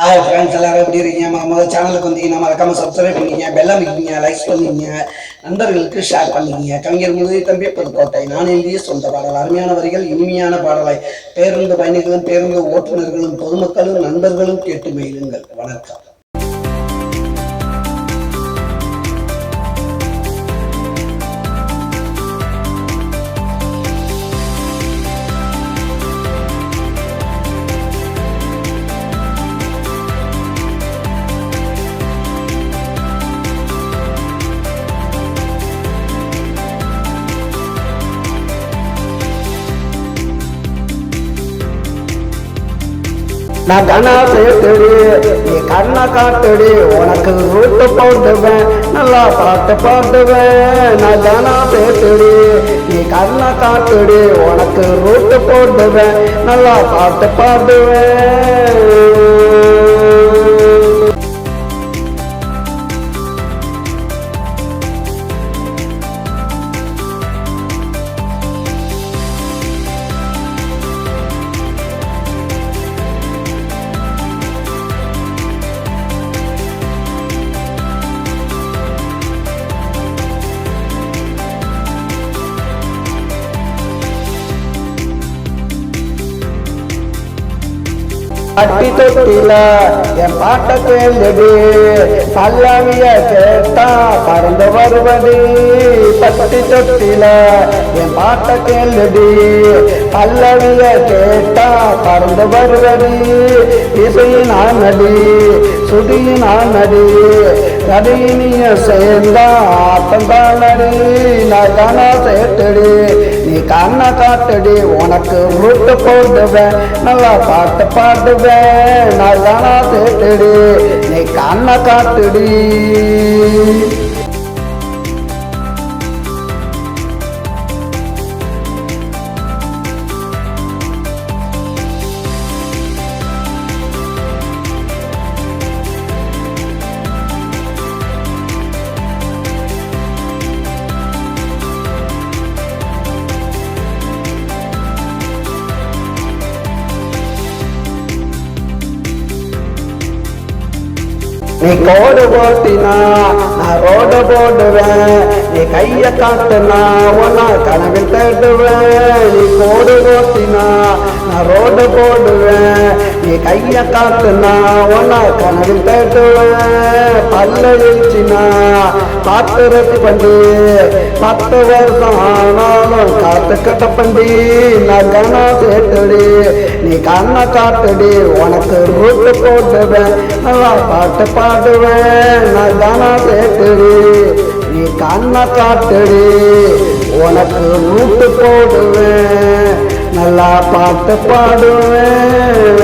Hi friends, எல்லாரும் எப்படி இருக்கீங்க? முதல் சேனலுக்கு வந்தீங்கன்னா மறக்காம சப்ஸ்கிரைப் பண்ணிக்கங்க, பெல் அமைக்கிங்க, லைக்ஸ் பண்ணிக்கங்க, நண்பர்களுக்கு ஷேர் பண்ணிக்கங்க. கவிஞர் முதுகை தம்பி புதுக்கோட்டை. நான் எழுதிய சொந்த பாடல். அருமையான வரிகள், இனிமையான பாடலை பேருந்து பயணிகளும் பேருந்து ஓட்டுநர்களும் பொதுமக்களும் நண்பர்களும் கேட்டு மகிழுங்கள். வணக்கம். நான் கண்ணா சேர்த்துடு, நீ கண்ணா காட்டுடு, உனக்கு ரூட்டு போட்டுவேன், நல்லா பாட்டு பாடுவேன். நான் கண்ணா சேர்த்துடு, நீ கண்ணா காட்டுடு, உனக்கு ரூட்டு போட்டுவேன், நல்லா பாட்டு பாடுவேன். பட்டி தொட்டில என் பாட்ட கேள்வி, பல்லவிய கேட்டா பறந்து வருவது. பட்டி தொட்டில என் பாட்ட கேள்வி, பல்லவிய கேட்டா பறந்து வருவது. இசையினான் நடி, சுடியினான் நடி, நடியினிய சேர்ந்தா ஆட்டந்தான் நடி. நான் கண்ணா சேர்த்துடி, நீ கண்ணா காட்டுடி, உனக்கு ரூட்டு போடுவேன், நல்லா பாட்டு பாடுவேன். நான் கண்ணா சேர்த்துடி, நீ கண்ணா காட்டுடி. நீ கோடு போட்டினா நான் ரோடு போடுவேன், நீ கைய காட்டுனா உன்னை கனவில் தேடுவேன். நீ கோடு போட்டினா நான் ரோடு போடுவேன், நீ கைய காட்டுனா உன்னை கனவில் தேடுவேன். பல்ல எழுச்சினா காத்துறது பண்டி, 10 வருஷம் ஆனாலும் காத்து கட்ட பண்டி. நான் கண்ணா சேர்த்துடி, நீ கண்ணா காட்டுடி, உனக்கு ரூட்டு போடுவேன், நல்லா பாட்டு பாடுவேன். நான் கண்ணா சேர்த்துடி, நீ கண்ணா காட்டுடி, உனக்கு ரூட்டு போடுவேன், நல்லா பாட்டு பாடுவேன்.